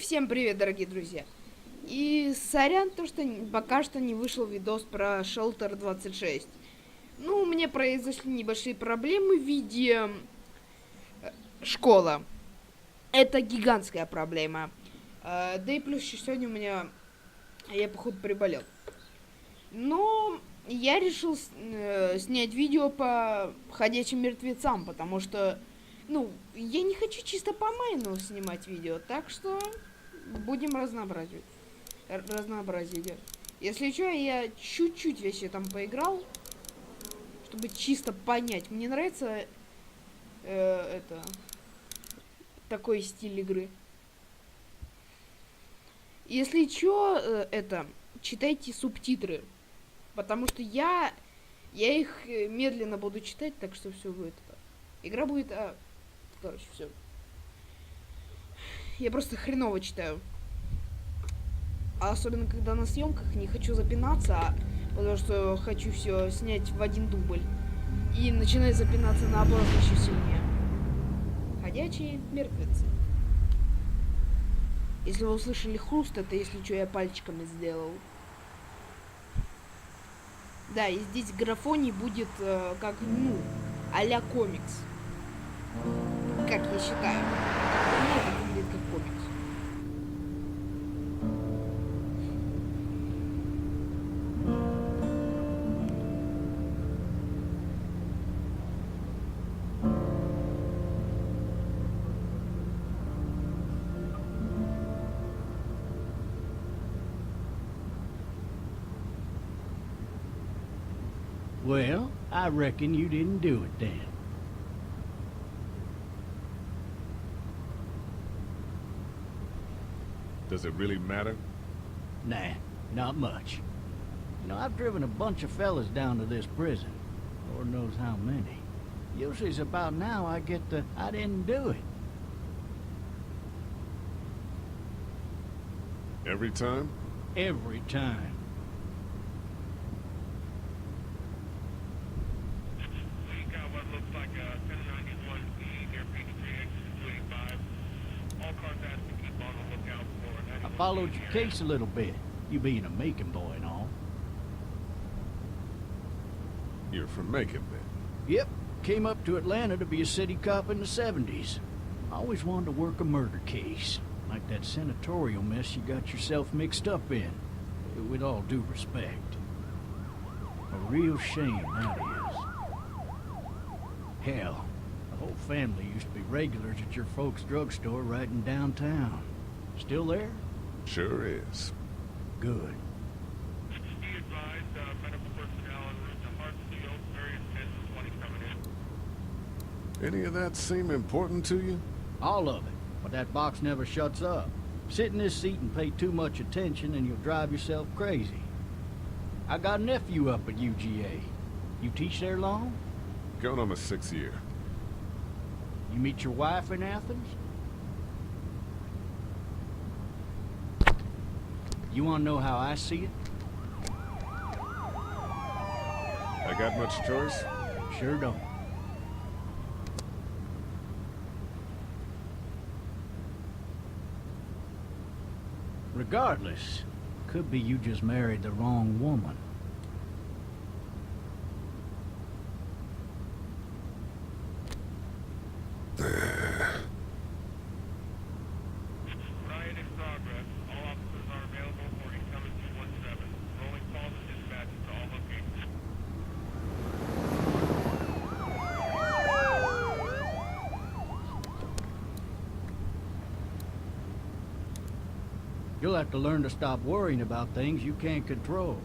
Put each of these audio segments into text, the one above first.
Всем привет, дорогие друзья! И сорян, то, что пока что не вышел видос про Shelter 26. Ну, у меня произошли небольшие проблемы в виде школы. Это гигантская проблема. Да и плюс сегодня я походу приболел. Но я решил снять видео по ходячим мертвецам, потому что, я не хочу чисто по майну снимать видео, так что будем разнообразить. Если что, я чуть-чуть вообще там поиграл, чтобы чисто понять. Мне нравится такой стиль игры. Если что, читайте субтитры, потому что я их медленно буду читать, так что все будет. Игра будет, короче, все. Я просто хреново читаю. Особенно, когда на съемках не хочу запинаться, потому что хочу все снять в один дубль. И начинаю запинаться наоборот еще сильнее. Ходячие мертвецы. Если вы услышали хруст, это если что я пальчиками сделал. Да, и здесь графоний будет как, а-ля комикс. Как я считаю. Это выглядит как комикс. Well, I reckon you didn't do it then. Does it really matter? Nah, not much. You know, I've driven a bunch of fellas down to this prison. Lord knows how many. Usually it's about now I get the, I didn't do it. Every time? Every time. We got what looks like a 1091E near Peachtree exit 285. All cars asked to keep on the lookout for I followed your case a little bit, you being a Macon boy and all. You're from Macon, then? Yep, came up to Atlanta to be a city cop in the 70s. Always wanted to work a murder case, like that senatorial mess you got yourself mixed up in. With all due respect. A real shame, that is. Hell, the whole family used to be regulars at your folks' drugstore right in downtown. Still there? Sure is. Good. Be advised, medical personnel en route to Hartsfield, very intense with 20 coming in. Any of that seem important to you? All of it. But that box never shuts up. Sit in this seat and pay too much attention and you'll drive yourself crazy. I got a nephew up at UGA. You teach there long? Going on my 6th year. You meet your wife in Athens? You want to know how I see it? I got much choice? Sure don't. Regardless, could be you just married the wrong woman. Riot in progress. All officers are available for incoming 217. Rolling calls and dispatches to all locations. You'll have to learn to stop worrying about things you can't control.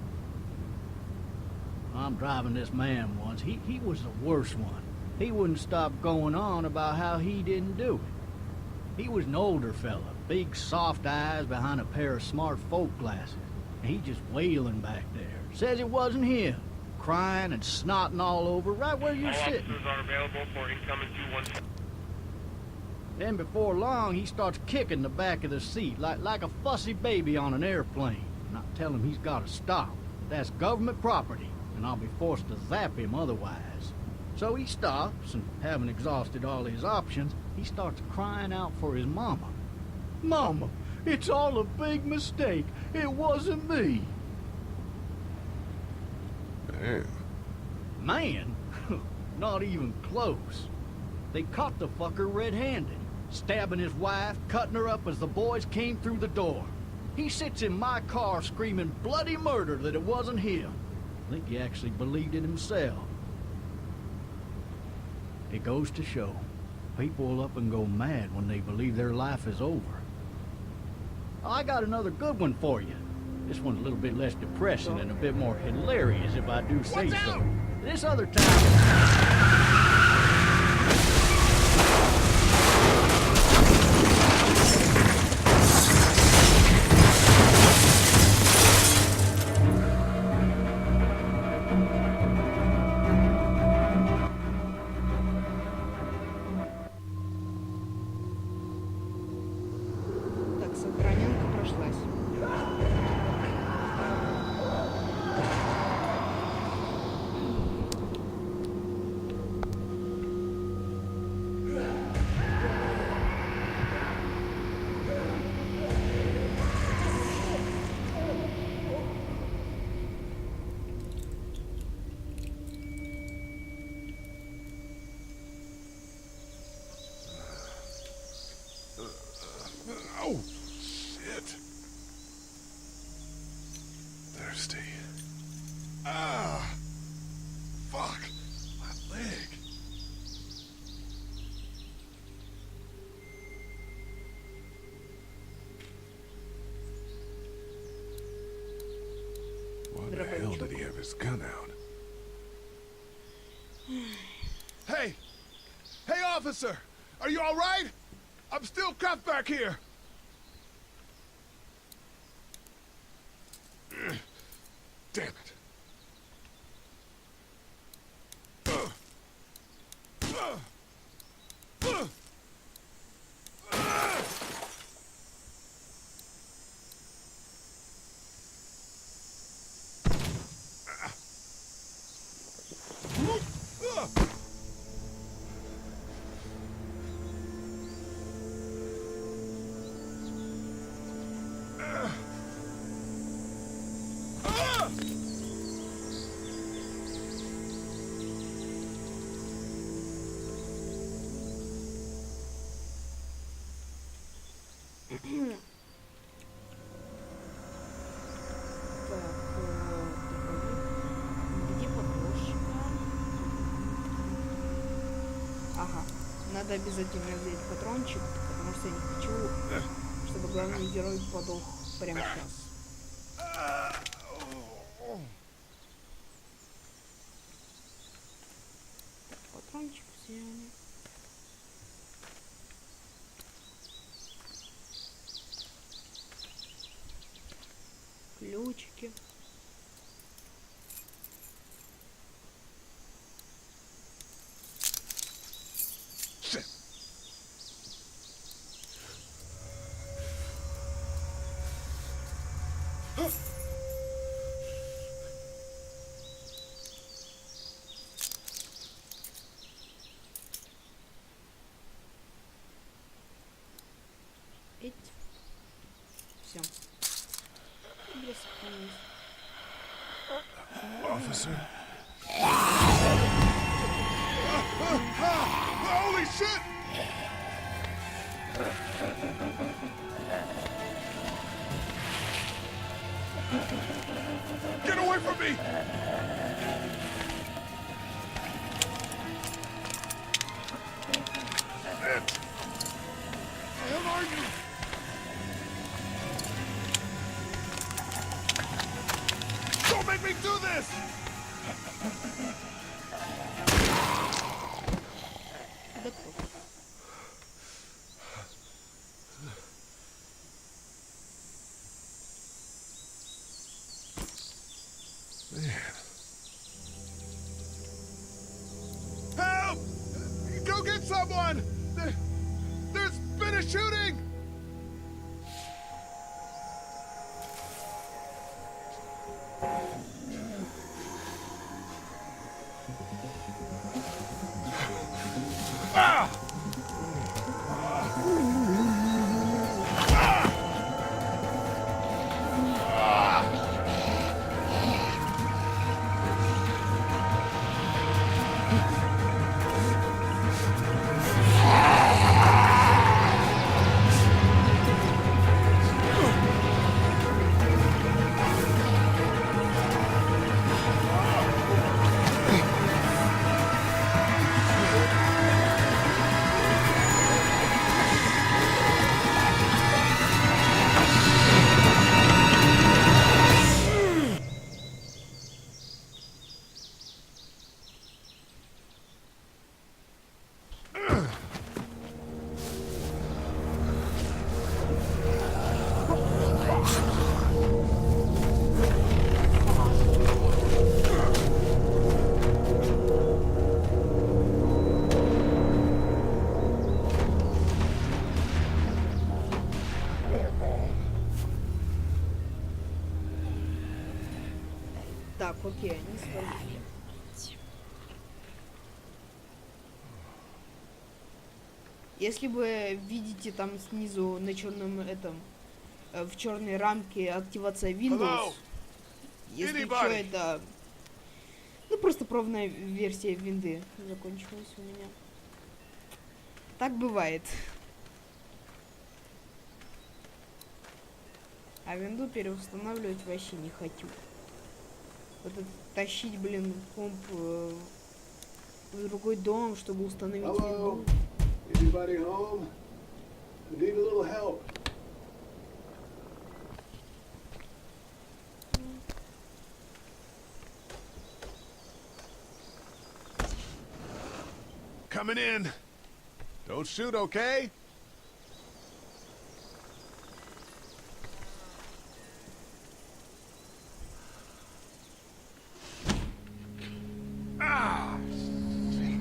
I'm driving this man once. He was the worst one. He wouldn't stop going on about how he didn't do it. He was an older fella, big soft eyes behind a pair of smart folk glasses. And he just wailing back there. Says it wasn't him. Crying and snotting all over right where you're All sitting. officers are available for incoming 217. Then before long, he starts kicking the back of the seat like a fussy baby on an airplane. And I tell him he's got to stop. That's government property, and I'll be forced to zap him otherwise. So he stops, and having exhausted all his options, he starts crying out for his mama. Mama, It's all a big mistake. It wasn't me. Man, Man? Not even close. They caught the fucker red-handed, stabbing his wife, cutting her up as the boys came through the door. He sits in my car screaming bloody murder that it wasn't him. I think he actually believed it himself. It goes to show, people will up and go mad when they believe their life is over. I got another good one for you. This one's a little bit less depressing and a bit more hilarious, if I do say so. This other time... Так, сохраненка прошлась. oh, shit. Thirsty. Ah, fuck, my leg. Why the hell did he have his gun out? Hey! Hey, officer! Are you all right? I'm still cuffed back here. Damn it. Где подложка? Ага, надо обязательно взять патрончик, потому что я не хочу, чтобы главный герой подох прямо сейчас. Патрончик взяли. Ключики. Shit. Все. Officer? Holy shit! Get away from me! Where the hell are you? Don't make me do this! Да кто? Help! Go get someone! There's been a shooting! Ah! Так, окей, не свалили. Если вы видите там снизу на черном этом, в черной рамке активация Windows, Hello? если что, Anybody? это, ну, просто пробная версия винды закончилась у меня. Так бывает. А винду переустанавливать вообще не хочу. Вот это тащить, блин, комп в другой дом, чтобы установить Hello? винду. Anybody home? I need a little help. Coming in. Don't shoot, okay? Ah! Shit.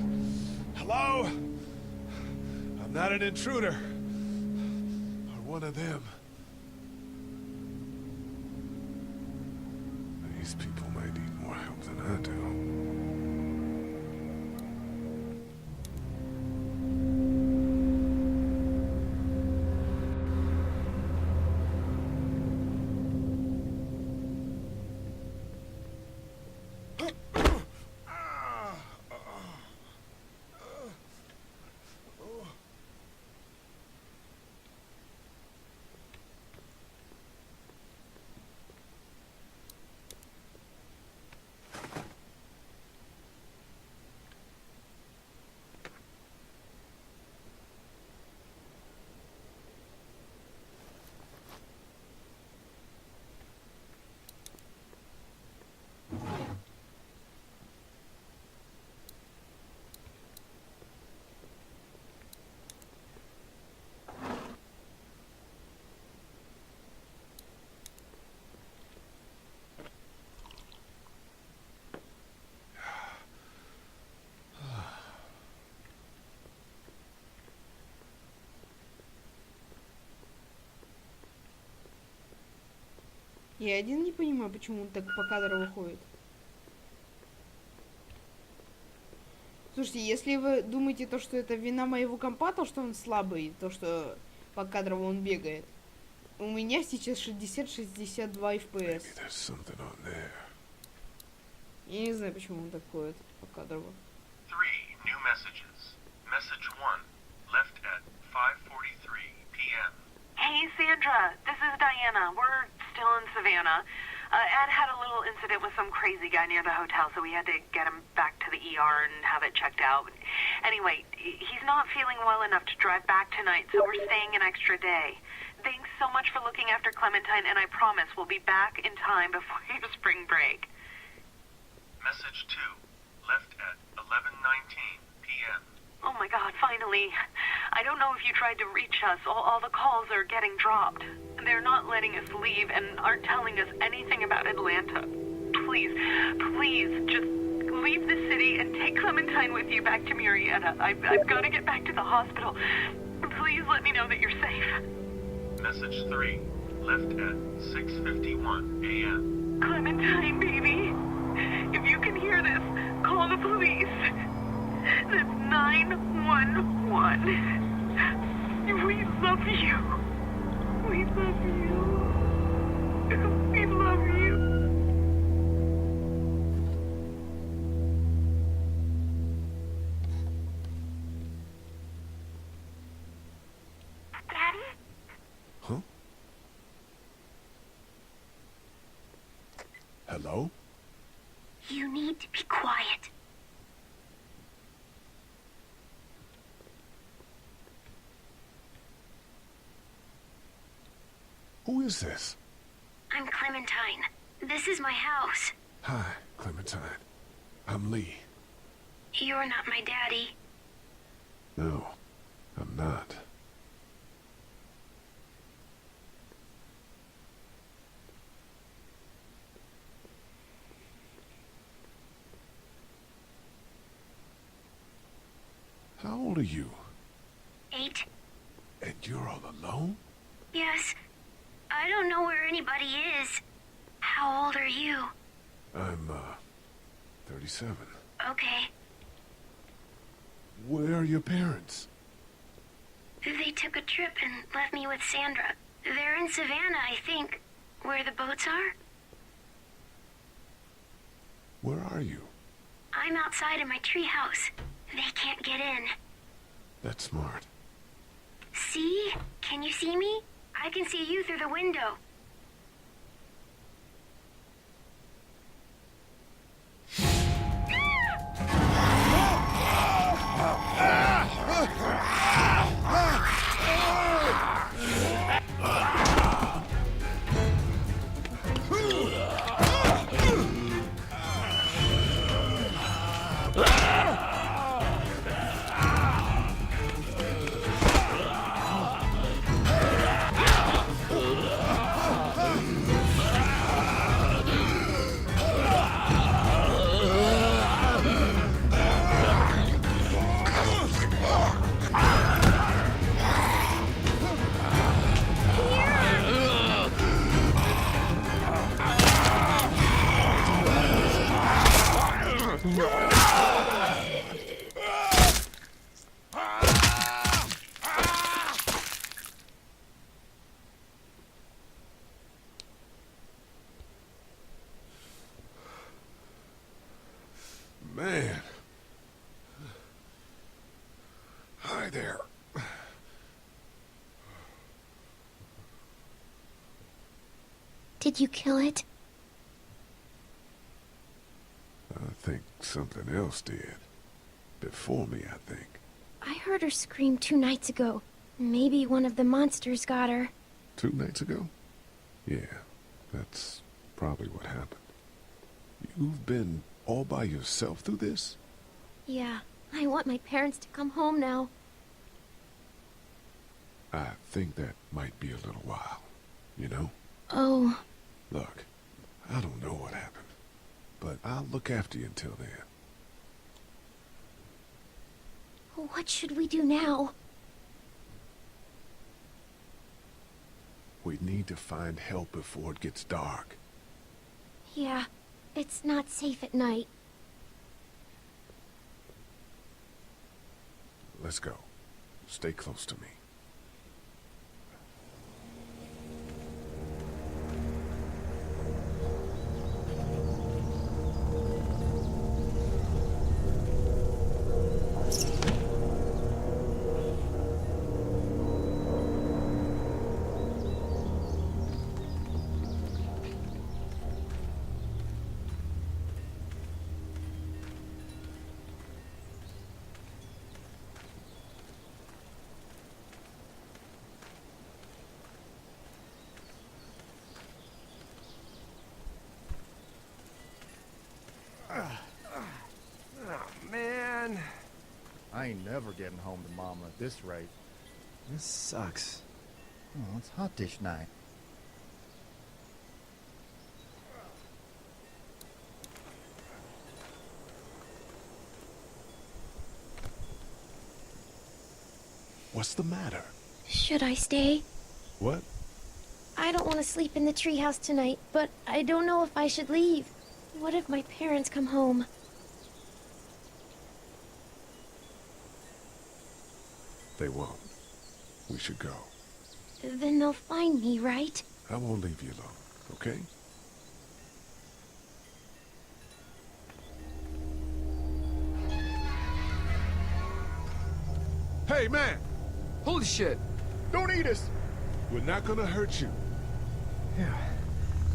Hello? I'm not an intruder. Or one of them. These people might need more help than I do. Я один не понимаю, почему он так по кадру выходит. Слушайте, если вы думаете, то, что это вина моего компа, то, что он слабый, то, что по кадрово он бегает. У меня сейчас 60-62 FPS. Maybe there's something on there. Я не знаю, почему он так ходит по кадрово. 3 new messages. Message 1, left at 5:43 p.m. Hey, Sandra. This is Diana. We're still in Savannah. Ed had a little incident with some crazy guy near the hotel, so we had to get him back to the ER and have it checked out. Anyway, he's not feeling well enough to drive back tonight, so we're staying an extra day. Thanks so much for looking after Clementine, and I promise we'll be back in time before your spring break. Message 2, left at 11:19 p.m. Oh my God, finally. I don't know if you tried to reach us. All the calls are getting dropped. They're not letting us leave and aren't telling us anything about Atlanta. Please, please, just leave the city and take Clementine with you back to Murrieta. I've got to get back to the hospital. Please let me know that you're safe. Message 3, left at 6:51 a.m. Clementine, baby. If you can hear this, call the police. That's 911. We love you. We love you. We love you. Daddy? Huh? Hello? You need to be quiet. Who is this? I'm Clementine. This is my house. Hi, Clementine. I'm Lee. You're not my daddy. No, I'm not. How old are you? 8. And you're all alone? Yes. I don't know where anybody is. How old are you? I'm, 37. Okay. Where are your parents? They took a trip and left me with Sandra. They're in Savannah, I think, where the boats are. Where are you? I'm outside in my treehouse. They can't get in. That's smart. See? Can you see me? I can see you through the window. Man. Hi there. Did you kill it? I think something else did. Before me, I think. I heard her scream 2 nights ago. Maybe one of the monsters got her. 2 nights ago? Yeah, that's probably what happened. You've been all by yourself through this? Yeah, I want my parents to come home now. I think that might be a little while, you know? Oh. Look, I don't know what happened, but I'll look after you until then. What should we do now? We need to find help before it gets dark. Yeah, it's not safe at night. Let's go. Stay close to me. Man, I ain't never getting home to Mama at this rate. This sucks. Oh, it's hot dish night. What's the matter? Should I stay? What? I don't want to sleep in the treehouse tonight, but I don't know if I should leave. What if my parents come home? They won't. We should go. Then they'll find me, right? I won't leave you alone, okay? Hey, man! Holy shit! Don't eat us! We're not gonna hurt you. Yeah.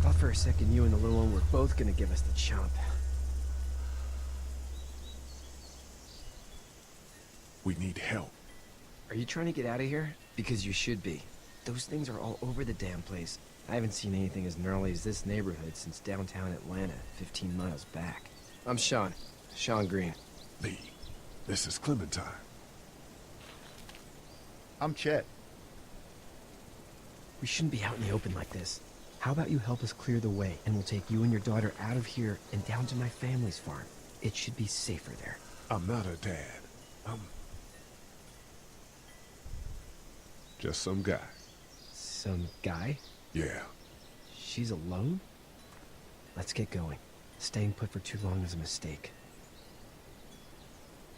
Thought for a second you and the little one were both gonna give us the chomp. We need help. Are you trying to get out of here? Because you should be. Those things are all over the damn place. I haven't seen anything as gnarly as this neighborhood since downtown Atlanta, 15 miles back. I'm Sean. Sean Green. Lee, this is Clementine. I'm Chet. We shouldn't be out in the open like this. How about you help us clear the way, and we'll take you and your daughter out of here and down to my family's farm. It should be safer there. I'm not her dad. I'm just some guy. Some guy? Yeah. She's alone? Let's get going. Staying put for too long is a mistake.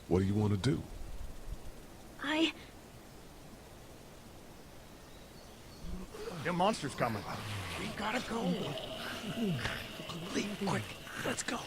What do you want to do? Them monsters coming. We gotta go. Lee, quick, let's go.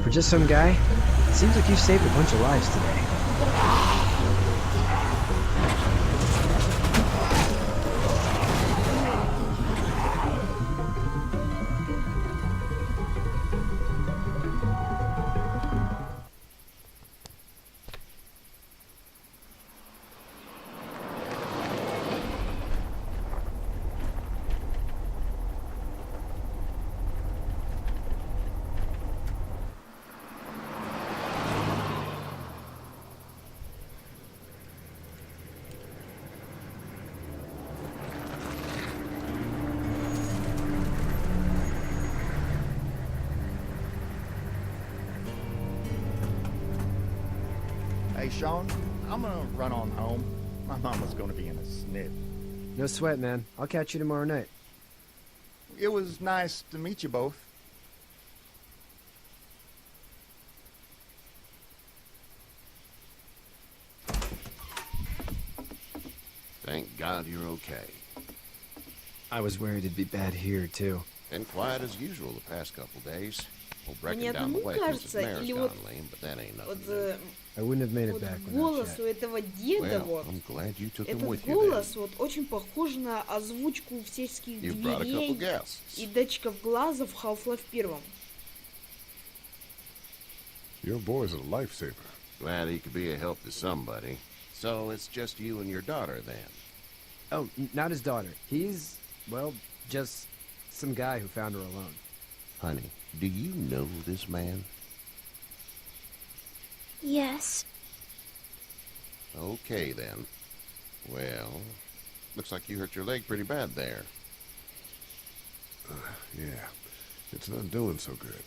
For just some guy, it seems like you saved a bunch of lives today. Hey, Sean, I'm gonna run on home. My mama's gonna be in a snit. No sweat, man. I'll catch you tomorrow night. It was nice to meet you both. Thank God you're okay. I was worried it'd be bad here, too. Been quiet as usual the past couple days. Well, Мне breaking down the одному way since кажется, Mare's или gone вот, lame, but that ain't вот, nothing new. I wouldn't have made it вот back without голос Chet. у этого деда, Well, вот, I'm glad you took him этот with you голос then. вот очень похож на озвучку всяческих You brought a couple дверей guests. и датчиков глаза в Half-Life 1. Your boy's a lifesaver. Glad he could be a help to somebody. So it's just you and your daughter then? Oh, not his daughter. He's, well, just some guy who found her alone. Honey, do you know this man? Yes. Okay then. Well, looks like you hurt your leg pretty bad there. Yeah, it's not doing so good.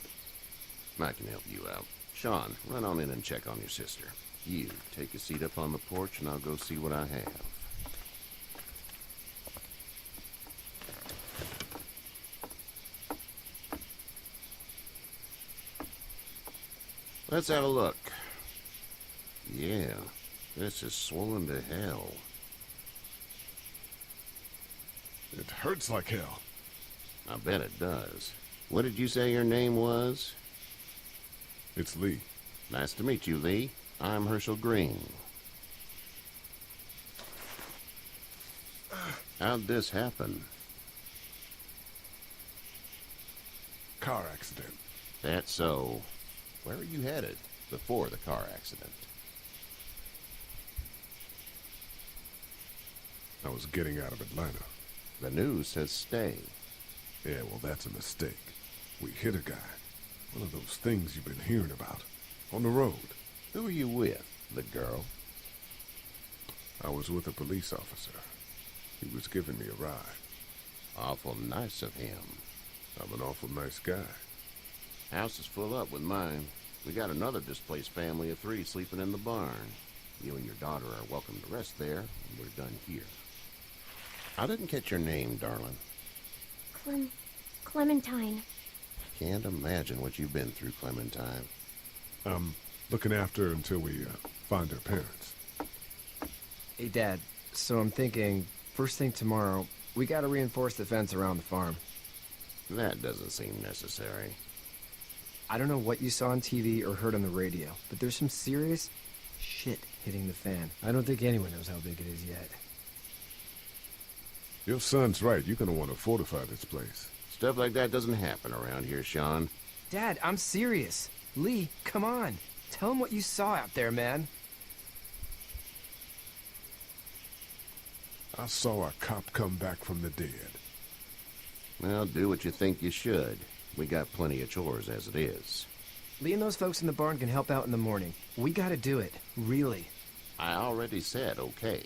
I can help you out. Sean, run on in and check on your sister. You, take a seat up on the porch and I'll go see what I have. Let's have a look. Yeah, this is swollen to hell. It hurts like hell. I bet it does. What did you say your name was? It's Lee. Nice to meet you, Lee. I'm Herschel Green. How'd this happen? Car accident. That's so. Where were you headed before the car accident? I was getting out of Atlanta. The news says stay. Yeah, well, that's a mistake. We hit a guy. One of those things you've been hearing about. On the road. Who are you with? The girl? I was with a police officer. He was giving me a ride. Awful nice of him. I'm an awful nice guy. House is full up with mine. We got another displaced family of 3 sleeping in the barn. You and your daughter are welcome to rest there, and we're done here. I didn't catch your name, darling. Clementine. Can't imagine what you've been through, Clementine. I'm looking after her until we find her parents. Hey, Dad, so I'm thinking, first thing tomorrow, we gotta reinforce the fence around the farm. That doesn't seem necessary. I don't know what you saw on TV or heard on the radio, but there's some serious shit hitting the fan. I don't think anyone knows how big it is yet. Your son's right. You're gonna want to fortify this place. Stuff like that doesn't happen around here, Sean. Dad, I'm serious. Lee, come on. Tell him what you saw out there, man. I saw a cop come back from the dead. Well, do what you think you should. We got plenty of chores as it is. Lee and those folks in the barn can help out in the morning. We gotta do it. Really. I already said okay.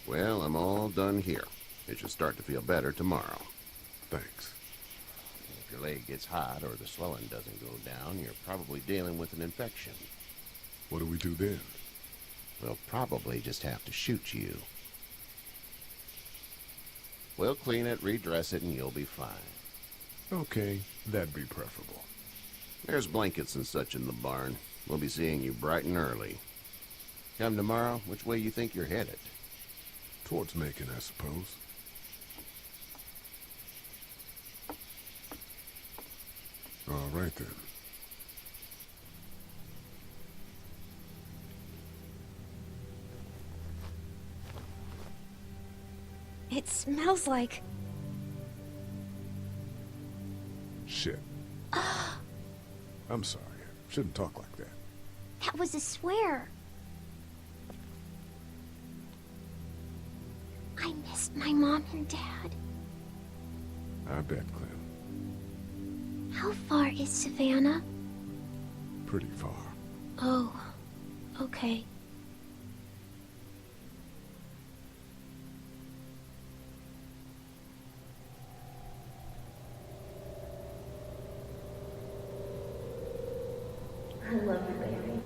Well, I'm all done here. It should start to feel better tomorrow. Thanks. If your leg gets hot or the swelling doesn't go down, you're probably dealing with an infection. What do we do then? We'll probably just have to shoot you. We'll clean it, redress it, and you'll be fine. Okay, that'd be preferable. There's blankets and such in the barn. We'll be seeing you bright and early. Come tomorrow, which way you think you're headed? Towards Macon, I suppose. All right, then. It smells like... Shit. I'm sorry. Shouldn't talk like that. That was a swear. I missed my mom and dad. I bet, Clem. How far is Savannah? Pretty far. Oh, okay. I love you, baby.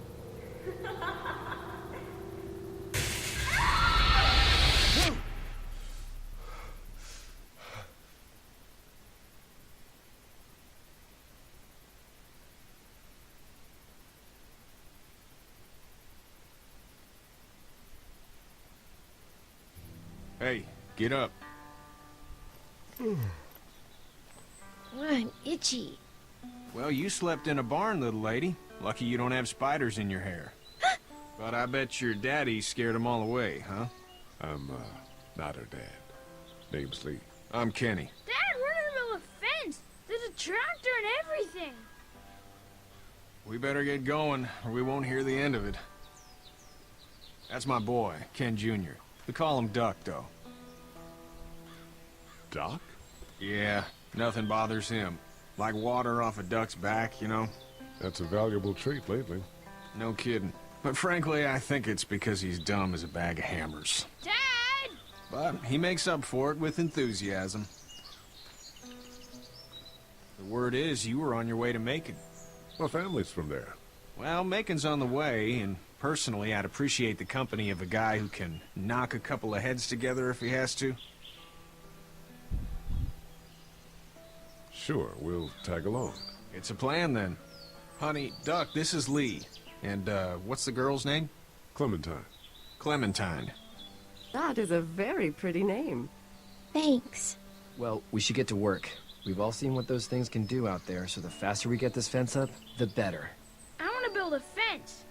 Hey, get up. I'm itchy. Well, you slept in a barn, little lady. Lucky you don't have spiders in your hair. But I bet your daddy scared them all away, huh? I'm, not her dad. Name's Lee. I'm Kenny. Dad, we're in the middle of a fence. There's a tractor and everything. We better get going, or we won't hear the end of it. That's my boy, Ken Jr. We call him Duck, though. Doc? Yeah, nothing bothers him. Like water off a duck's back, you know? That's a valuable trait lately. No kidding. But frankly, I think it's because he's dumb as a bag of hammers. Dad! But he makes up for it with enthusiasm. The word is you were on your way to Macon. My family's from there. Well, Macon's on the way, and personally, I'd appreciate the company of a guy who can knock a couple of heads together if he has to. Sure, we'll tag along. It's a plan, then. Honey, Duck, this is Lee. And, what's the girl's name? Clementine. Clementine. That is a very pretty name. Thanks. Well, we should get to work. We've all seen what those things can do out there, so the faster we get this fence up, the better. I want to build a fence.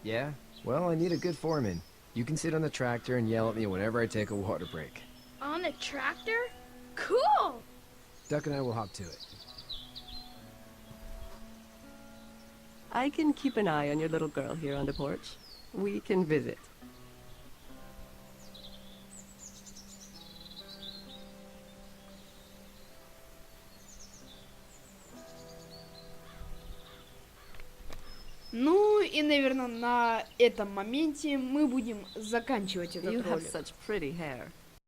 Yeah? Well, I need a good foreman. You can sit on the tractor and yell at me whenever I take a water break. On the tractor? Cool! Duck and I will hop to it. I can keep an eye on your little girl here on the porch. We can visit. Ну и, наверное, на этом моменте мы будем заканчивать этот You have ролик. such pretty hair.